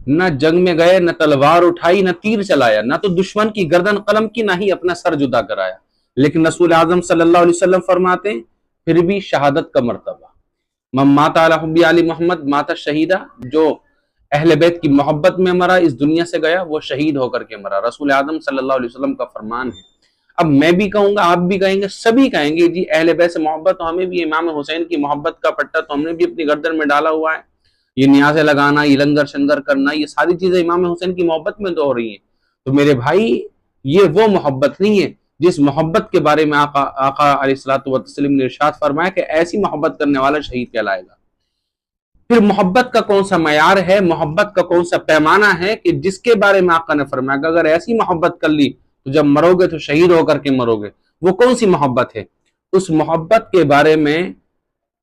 न जंग में गए, न तलवार उठाई, न तीर चलाया, न तो दुश्मन की गर्दन कलम की, ना ही अपना सर जुदा कराया, लेकिन रसूल आजम सल्लल्लाहु अलैहि वसल्लम फरमाते हैं फिर भी शहादत का मर्तबा, माता अला हुब्बी आली मोहम्मद माता शहीदा, जो अहले बैत की मोहब्बत में मरा, इस दुनिया से गया, वो शहीद होकर के मरा। रसूल आजम सल्लल्लाहु अलैहि वसल्लम का फरमान है। अब मैं भी कहूंगा, आप भी कहेंगे, सभी कहेंगे जी अहले बैत से मोहब्बत, तो हमें भी इमाम हुसैन की मोहब्बत का पट्टा तो हमने भी अपनी गर्दन में डाला हुआ है। ये नियाज़ें लगाना, ये लंगर शंगर करना, ये सारी चीजें इमाम हुसैन की मोहब्बत में तो हो रही हैं। तो मेरे भाई, ये वो मोहब्बत नहीं है जिस मोहब्बत के बारे में आका अलैहिस्सलातु वस्सलाम ने इरशाद फरमाया कि ऐसी मोहब्बत करने वाला शहीद कहलाएगा। फिर मोहब्बत का कौन सा मयार है, मोहब्बत का कौन सा पैमाना है कि जिसके बारे में आका ने फरमाया कि अगर ऐसी मोहब्बत कर ली तो जब मरोगे तो शहीद होकर के मरोगे। वो कौन सी मोहब्बत है? उस मोहब्बत के बारे में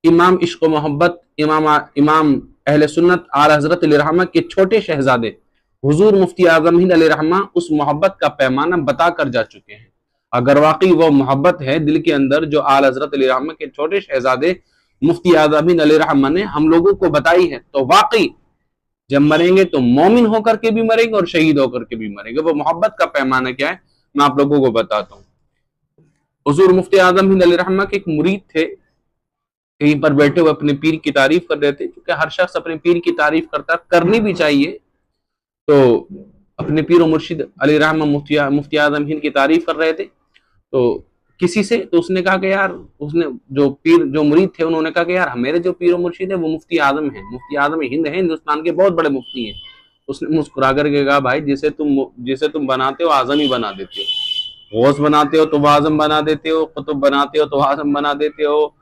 इमाम इश्क मोहब्बत, इमाम अहले सुन्नत आला हजरत रहमा के छोटे शहजादे हुजूर मुफ्ती आजम हिंद रहमा उस मोहब्बत का पैमाना बता कर जा चुके हैं। अगर वाकई वो मोहब्बत है दिल के अंदर जो आला हजरत रहमा के छोटे शहजादे मुफ्ती आजम हिंद रहमा ने हम लोगों को बताई है, तो वाकई जब मरेंगे तो मोमिन होकर के भी मरेंगे और शहीद होकर के भी मरेंगे। वो मोहब्बत का पैमाना क्या है मैं आप लोगों को बताता हूँ। हुजूर मुफ्ती आजम हिंद रहमा के एक मुरीद थे, कहीं पर बैठे हुए अपने पीर की तारीफ कर रहे थे, क्योंकि हर शख्स अपने पीर की तारीफ करता, करनी भी चाहिए। तो अपने पीर और मुर्शिद अली रहमा मुफ्ती आजम हिंद की तारीफ कर रहे थे, तो किसी से, तो उसने कहा कि यार, उसने जो मुरीद थे उन्होंने कहा कि यार मेरे जो पीर और मुर्शिद है वो मुफ्ती आजम है, मुफ्ती आजम हिंद है, हिंदुस्तान के बहुत बड़े मुफ्ती हैं। उसने मुस्कुरा करके कहा, भाई जिसे तुम बनाते हो आजम ही बना देते हो, गौस बनाते हो तो आजम बना देते हो, कुतुब बनाते हो तो आजम बना देते हो,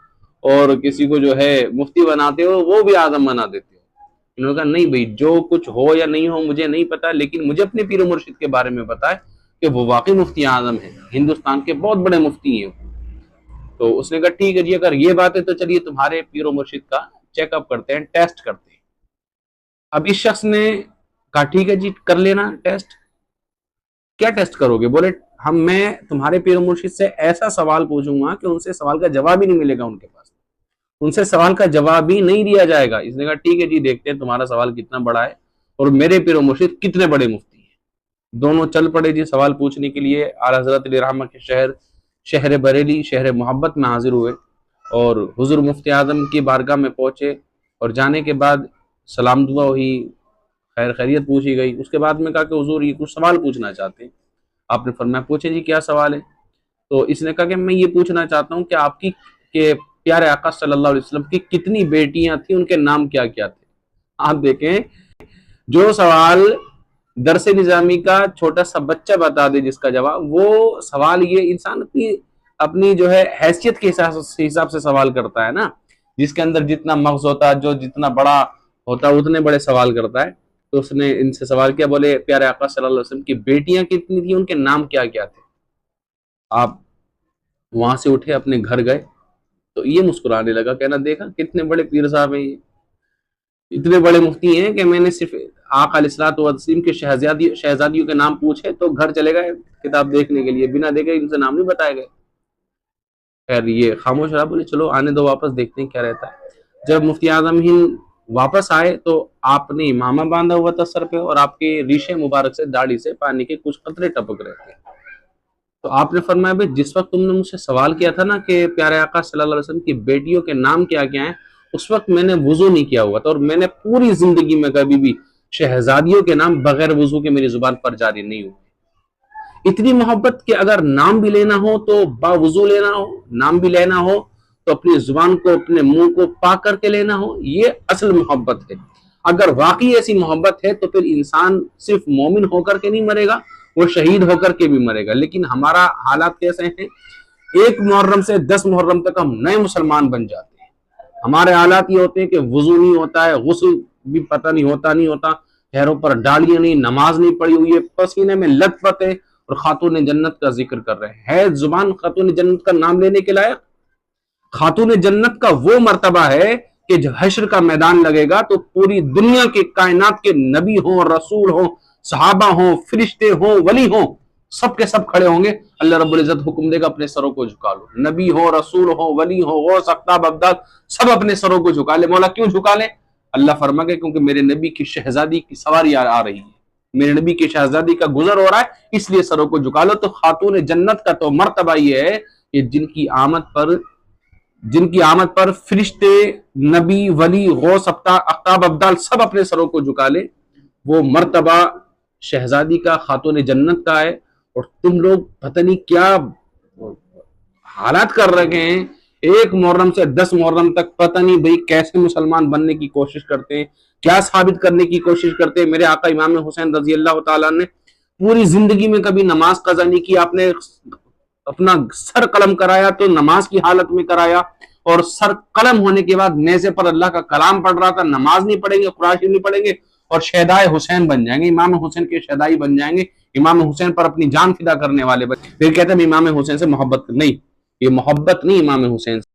और किसी को जो है मुफ्ती बनाते हो वो भी आजम बना देते हो। इन्होंने कहा नहीं भाई, जो कुछ हो या नहीं हो मुझे नहीं पता, लेकिन मुझे अपने पीर मुर्शिद के बारे में पता है कि वो वाकई मुफ्ती आजम है, हिंदुस्तान के बहुत बड़े मुफ्ती हैं। तो उसने कहा ठीक है जी, अगर ये बात है तो चलिए तुम्हारे पीर मुर्शिद का चेकअप करते हैं, टेस्ट करते हैं। अब इस शख्स ने कहा ठीक है जी, कर लेना टेस्ट। क्या टेस्ट करोगे? बोले मैं तुम्हारे पीर मुर्शिद से ऐसा सवाल पूछूंगा कि उनसे सवाल का जवाब ही नहीं मिलेगा, उनके पास उनसे सवाल का जवाब ही नहीं दिया जाएगा। इसने कहा ठीक है जी, देखते हैं तुम्हारा सवाल कितना बड़ा है और मेरे पीर मुर्शिद कितने बड़े मुफ्ती हैं। दोनों चल पड़े जी सवाल पूछने के लिए। आला हज़रत रहमा के शहर बरेली, शहर मोहब्बत में हाजिर हुए और हुजूर मुफ्ती आजम की बारगाह में पहुंचे, और जाने के बाद सलाम दुआ हुई, खैर खैरियत पूछी गई। उसके बाद में कहा कि हुजूर ये कुछ सवाल पूछना चाहते हैं। आपने फरमाया पूछे जी, क्या सवाल है? तो इसने कहा कि मैं ये पूछना चाहता हूँ कि आपकी के प्यारे आका सल्लल्लाहु अलैहि वसल्लम की कितनी बेटियां थी, उनके नाम क्या क्या थे? आप देखें, जो सवाल दरसे निजामी का छोटा सा बच्चा बता दे जिसका जवाब, वो सवाल ये इंसान अपनी अपनी जो है हैसियत के हिसाब से सवाल करता है ना, जिसके अंदर जितना मग्ज होता है, जो जितना बड़ा होता है उतने बड़े सवाल करता है। तो उसने इनसे सवाल किया, बोले प्यारे आका सल्लल्लाहु अलैहि वसल्लम की बेटियां कितनी थी, उनके नाम क्या क्या थे? आप वहां से उठे, अपने घर गए, तो ये मुस्कुराने लगा, कहना देखा कितने बड़े पीर साहब हैं, ये इतने बड़े मुफ्ती हैं कि मैंने सिर्फ आका अलैहिस्सलातु वस्सलाम के शहजादियों के नाम पूछे तो घर चले गए किताब देखने के लिए, बिना देखे इनसे नाम नहीं बताए गए। खैर ये खामोश रहा, बोले चलो आने दो, वापस देखते हैं क्या रहता है। जब मुफ्ती आजम हिंद वापस आए तो आपने इमामा बांधा हुआ था सर पे, और आपके रीशे मुबारक से, दाढ़ी से पानी के कुछ कतरे टपक रहे थे। तो आपने फरमाया भाई, जिस वक्त तुमने मुझसे सवाल किया था ना कि प्यारे आका सल्लल्लाहु अलैहि वसल्लम की बेटियों के नाम क्या क्या हैं, उस वक्त मैंने वुजू नहीं किया हुआ था, और मैंने पूरी जिंदगी में कभी भी शहजादियों के नाम बगैर वुजू के मेरी जुबान पर जारी नहीं हुए। इतनी मोहब्बत के अगर नाम भी लेना हो तो बावुजू लेना हो, नाम भी लेना हो तो अपनी जुबान को, अपने मुंह को पाक करके लेना हो, ये असल मोहब्बत है। अगर वाकई ऐसी मोहब्बत है तो फिर इंसान सिर्फ मोमिन होकर के नहीं मरेगा, वो शहीद होकर के भी मरेगा। लेकिन हमारा हालात कैसे हैं, 1 मुहर्रम से 10 मुहर्रम तक हम नए मुसलमान बन जाते हैं। हमारे हालात ये होते हैं कि वुजू नहीं होता है, गुस्ल भी पता नहीं होता, पैरों पर डालियां नहीं, नमाज नहीं पड़ी हुई है, पसीने में लथपथ है, और खातून जन्नत का जिक्र कर रहे हैं। है जुबान खातून जन्नत का नाम लेने के लायक? खातून जन्नत का वो मर्तबा है कि जब हश्र का मैदान लगेगा तो पूरी दुनिया के, कायनात के नबी हो, रसूल हो, सहाबा हो, फरिश्ते हो, वली हो, सब के सब खड़े होंगे। अल्लाह रब्बुल इज्जत हुक्म देगा अपने सरों को झुका लो। नबी हो, रसूल हो, वली हो, गौस, अख्ताब, अब्दाल, सब अपने सरों को झुका ले। मौला क्यों झुका ले? अल्लाह फरमा के क्योंकि मेरे नबी की शहजादी की सवारी आ रही है, मेरे नबी की शहजादी का गुजर हो रहा है, इसलिए सरों को झुका लो। तो खातून जन्नत का तो मर्तबा ये है कि जिनकी आमद पर फरिश्ते, नबी, वली, गौस, अख्ताब, अब्दाल सब अपने सरों को झुका ले। वो मर्तबा शहजादी का, खातून जन्नत का है। और तुम लोग पता नहीं क्या हालात कर रखे हैं, एक मुहर्रम से 10 मुहर्रम तक पता नहीं भाई कैसे मुसलमान बनने की कोशिश करते हैं, क्या साबित करने की कोशिश करते हैं। मेरे आका इमाम हुसैन रजी अल्लाह तआला ने पूरी जिंदगी में कभी नमाज कज़ा नहीं की। आपने अपना सर कलम कराया तो नमाज की हालत में कराया, और सर कलम होने के बाद नेज़े पर अल्लाह का कलाम पढ़ रहा था। नमाज नहीं पढ़ेंगे, कुरान शरीफ नहीं पढ़ेंगे, और शहदाए हुसैन बन जाएंगे, इमाम हुसैन के शहदाई बन जाएंगे, इमाम हुसैन पर अपनी जान फिदा करने वाले। फिर कहते हैं इमाम हुसैन से मोहब्बत नहीं, ये मोहब्बत नहीं इमाम हुसैन से।